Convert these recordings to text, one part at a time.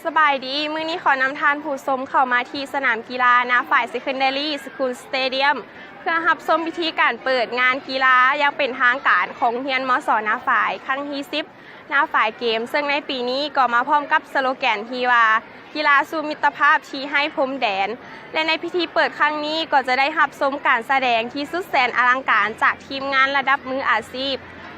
สบายดีมื้อนี้ขอนำทานผู้ชมเข้ามาที่สนามกีฬาณฝ่าย Secondary School Stadium เพื่อรับชมพิธีการเปิดงานกีฬาอย่างเป็นทางการของเรียนมศณฝ่ายครั้งที่10ณฝ่ายเกมซึ่งในปีนี้ก็มาพร้อมกับสโลแกนที่ว่ากีฬาสู่มิตรภาพที่ให้พรมแดนและในพิธีเปิดครั้งนี้ก็จะได้รับชมการแสดงที่สุดแสนอลังการจากทีมงานระดับมืออาชีพ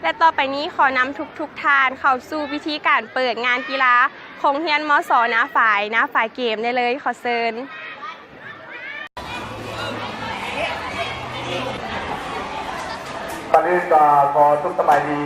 และต่อไปนี้ขอนำทุกท่านเข้าสู่พิธีการเปิดงานกีฬาของเรียนมศณฝ่ายเกมได้เลยขอเชิญตอนนี้ก็ขอทุกสมัยดี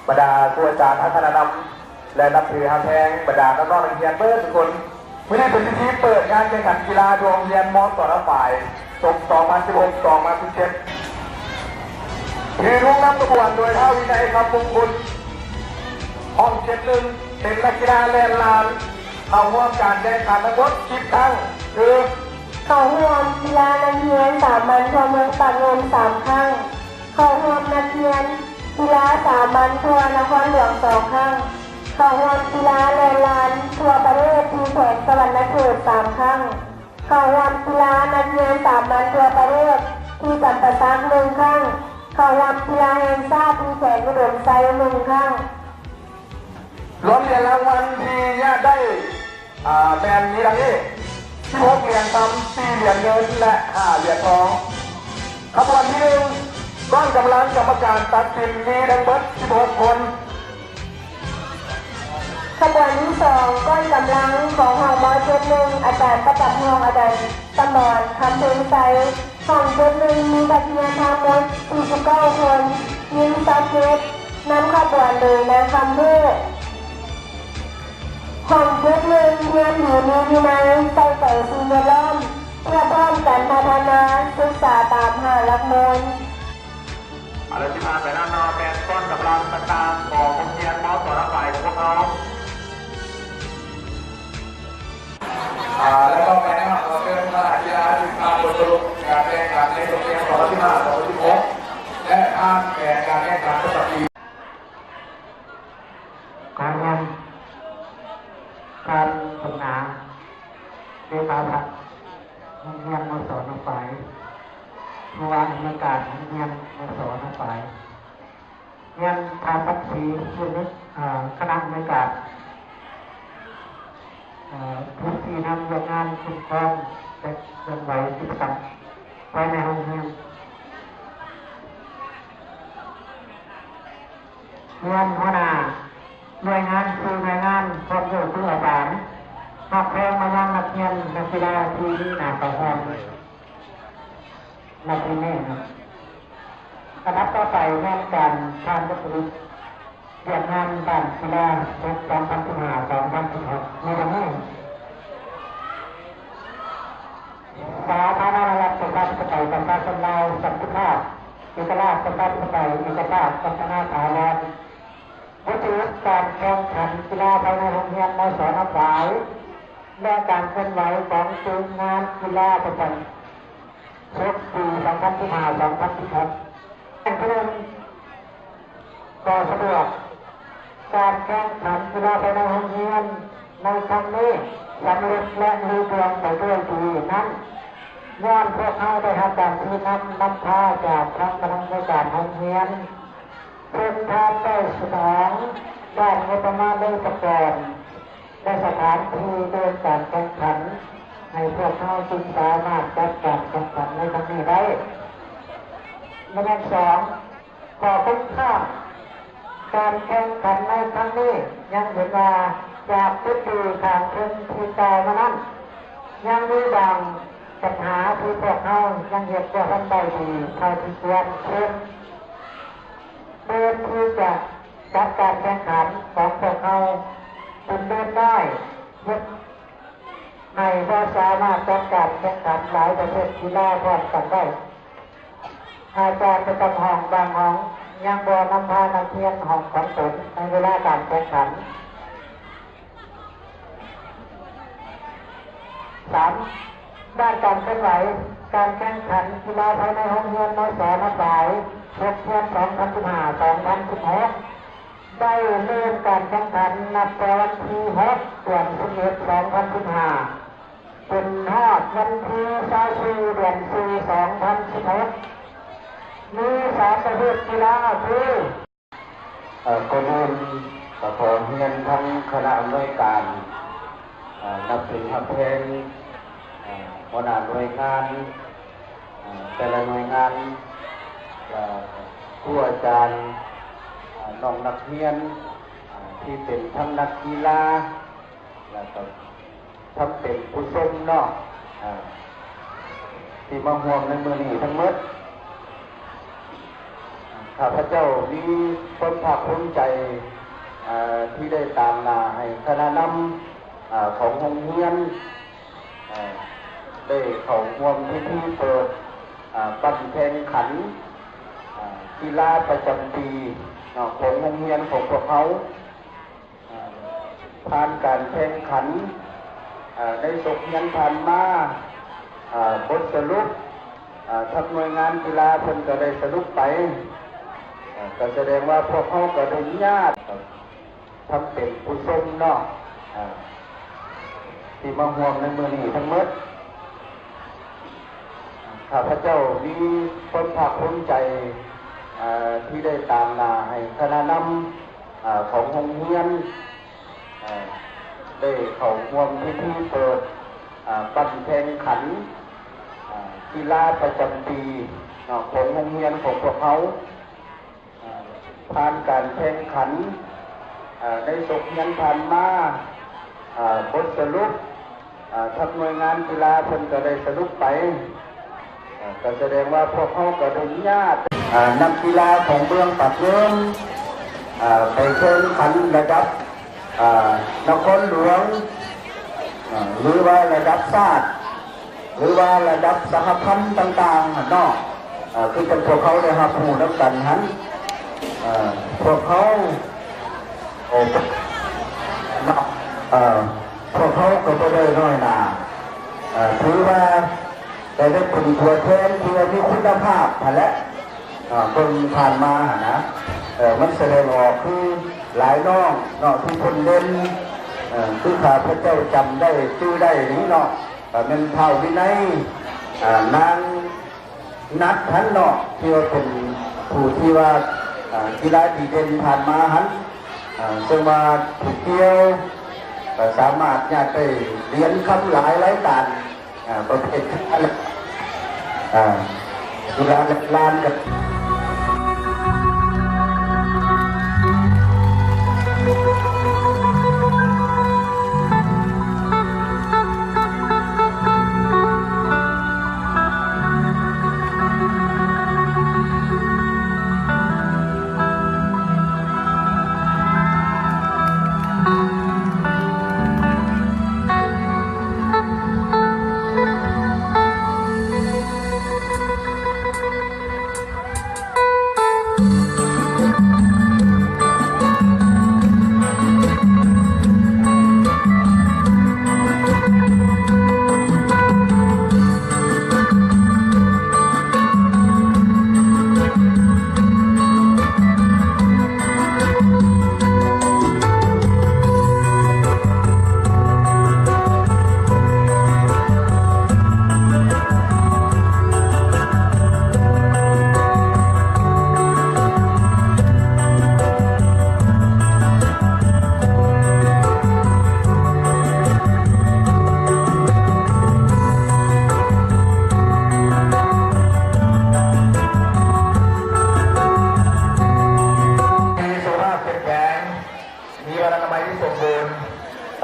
บรรดาครูอาจารย์ท่านคณะนำและนับถือฮักแพงบรรดาน้องๆนักเรียนเพื่อนทุกคนวันนี้เป็นพิธีเปิดงานแข่งขันกีฬาโรงเรียนมศณฝ่ายจบ2016-2017ที่ร่วมนำขบวนโดยท่าวินัยคำมงคลห้อง71เป็นนักกีฬาแลนลานเข้าร่วมการแข่งขันทั้งหมด10ครั้งคือเข้าร่วมกีฬานักเรียนสามัญทั่วเมืองปากเงิน3 ครั้งเข้าร่วมนักเรียนกีฬาสามัญทั่วนครหลวง2 ครั้งเข้าร่วมกีฬาแลนลานทั่วประเทศที่แขวงสวรรณเขต3 ครั้งเข้าร่วมกีฬานักเรียนสามัญทั่วประเทศที่จำปาสัก1 ครั้งเข้าร่วมกีฬาแห่งชาติที่แขวงอุดมไซ1 ครั้งรวมเหรียญรางวัลที่ญาติได้แบรนด์นี้ดังนี้16 เหรียญทำ4 เหรียญเงินและ5 เหรียญทองขบวนที่1ก้อนกำลังกรรมการตัดสินมีทั้งหมด16 คนขบวนที่2ก้อนกำลังของห้องม.71อาจารย์ประจักษ์ห้องอาจารย์สมรคำเพ็งใจห้อง71มีนักเรียนทั้งหมด49 คนยิงซับเก็ตนำขบวนโดยนายคำเพื่อห้อง71เรียนอยู่ในวินัยใส่ใจสิ่งแวดล้อมเพื่อเพิ่มการพัฒนาศึกษาตามหาหลักมวลอะไรที่มาแต่ละนอแมนก้อนกำลังต่างๆของโรงเรียนมศณฝ่ายของพวกเราแล้วก็แม่เราเชิญคณะกีฬาที่มาบทสรุปการแข่งขันในโรงเรียน2015-2016และอ้างแข่งการแข่งขันประจำปีการงานการศึกษาในภาษาโรงเรียนมศณฝ่ายผู้ว่าราชการโรงเรียนมศณฝ่ายเรียนทางปัจจุบันคณะบริการผู้ที่นำงานคุ้มครองและเคลื่อนไหวกิจกรรมภายในโรงเรียนหัวหน้าหน่วยงานคือหน่วยงานพร้อมด้วยผู้อาจารย์หักแพงมายังนักเรียนนักกีฬาที่นี่หนาต่อหอมนักเรียนนะคณะต่อไปงานการทานวัตถุเรียนงานการกีฬา2015-2016ในวันนี้สาธารณรัฐประชาธิปไตยประชาชนลาวสันติภาพเอกราชประชาธิปไตยเอกราชพัฒนาถาวรวัตถุการแข่งขันกีฬาภายในโรงเรียนมศณฝ่ายและการเคลื่อนไหวของทีมงานกีฬาประจำปี2015-2016แข่งขันก็สะดวกการแข่งขันกีฬาภายในโรงเรียนในครั้งนี้สำเร็จและลุล่วงไปด้วยดีนั้นย้อนพวกเขาได้ทำการที่นำพาจากทางคณะกรรมการโรงเรียนเป็นทางได้สนองด้านงบประมาณได้ประกอบและสถานที่เดินการแข่งขันให้พวกเขาจึงสามารถจัดการแข่งขันในครั้งนี้ได้ในเรื่อง2ก็คุ้มค่าการแข่งขันในครั้งนี้ยังเห็นว่าจากทุกปีทางเพิ่งที่ต่อมานั้นยังมีบางปัญหาที่พวกเขายังเห็นว่าท่านได้ดีเท่าที่ควรเช่นเดินที่จะจัดการแข่งขันของพวกเขาเป็นเดินได้ในว่าสามารถจัดการแข่งขันหลายประเภทกีฬาพร้อมกันได้อาจารย์ประจำห้องบางห้องยังบ่นำพานักเรียนห้องของตนในเวลาการแข่งขัน3ด้านการเคลื่อนไหวการแข่งขันกีฬาภายในโรงเรียนมศณฝ่ายเพื่อ2015-2016 ได้เริ่มการแข่งขันนับแต่วันที่6 เดือน11 2015เป็นฮอดวันที่24 เดือน4 2016มี3 ประเภทกีฬาคือก่อนอื่นก็ขอเรียนทั้งคณะอำนวยการนับถือพระเพลหัวหน้าหน่วยงานแต่ละหน่วยงานผู้อาจารย์น้องนักเรียนที่เป็นทั้งนักกีฬาแล้วก็ทั้งเป็นผู้ชมเนาะที่มาห่วงในมือนี้ทั้งหมดข้าพเจ้ามีความภาคภูมิใจที่ได้ตามมาให้คณะนำของโรงเรียนได้เข้าร่วมพิธีเปิดปั้นแข่งขันกีฬาประจำปีของโรงเรียนของพวกเขาผ่านการแข่งขันได้สกยันผ่านมาบทสรุปทางหน่วยงานกีฬาเพิ่นก็ได้สรุปไปก็แสดงว่าพวกเขาก็ได้ญาติทำเป็นผู้ชมเนาะที่มาห่วงในมือนี้ทั้งหมดข้าพเจ้ามีความภาคภูมิใจที่ได้ตามมาให้คณะนำของโรงเรียนได้เข้าร่วมพิธีเปิดปั้นแข่งขันกีฬาประจำปีของโรงเรียนของพวกเขาผ่านการแข่งขันได้สกยันผ่านมาบทสรุปทางหน่วยงานกีฬาเพิ่นก็ได้สรุปไปก็แสดงว่าพวกเขาก็ได้ญาตินักกีฬาของเมืองปักเมืองไปแข่งขันระดับนครหลวงหรือว่าระดับชาติหรือว่าระดับสหพันธ์ต่างๆเนาะคือเป็นพวกเขาได้รับผู้รับกันหันพวกเขาพวกเขาก็ไม่ได้น้อยหนาถือว่าได้เป็นตัวแทนที่มีคุณภาพและคนผ่านมานะมันแสดงออกคือหลายน้องที่คนเล่นคือข้าพเจ้าจำได้ชื่อได้นี้เนาะเป็นเท่าวินัยนางนัดทันเนาะที่ว่าเป็นผู้ที่ว่ากีฬาดีเด่นผ่านมาหันซึ่งมาถูกเกี่ยวสามารถอยากได้เรียนคำหลายการประเภทกีฬาลานกับ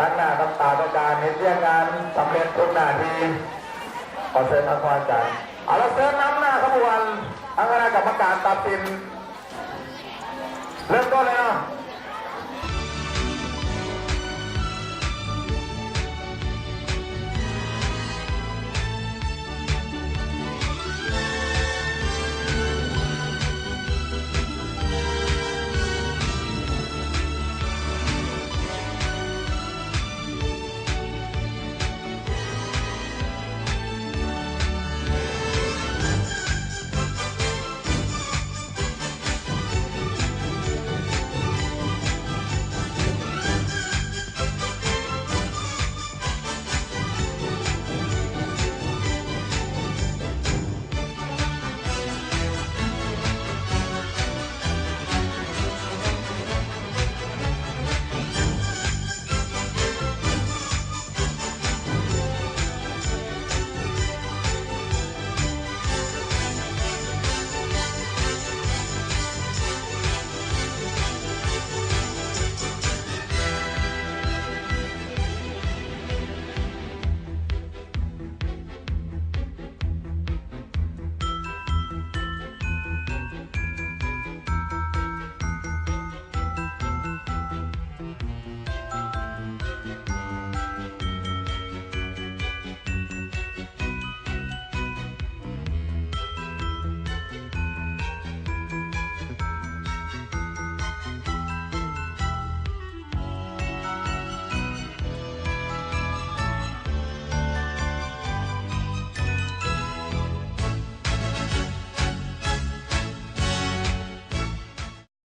ตั้งหน้าตั้งตาต้องการเห็นเรื่องงานสำเร็จทุกหน้าที่ขอเชิญท่านผู้อาจารย์เอาละเชิญนำหน้าขบวนทางคณะกรรมการตัดสินเริ่มต้นเลย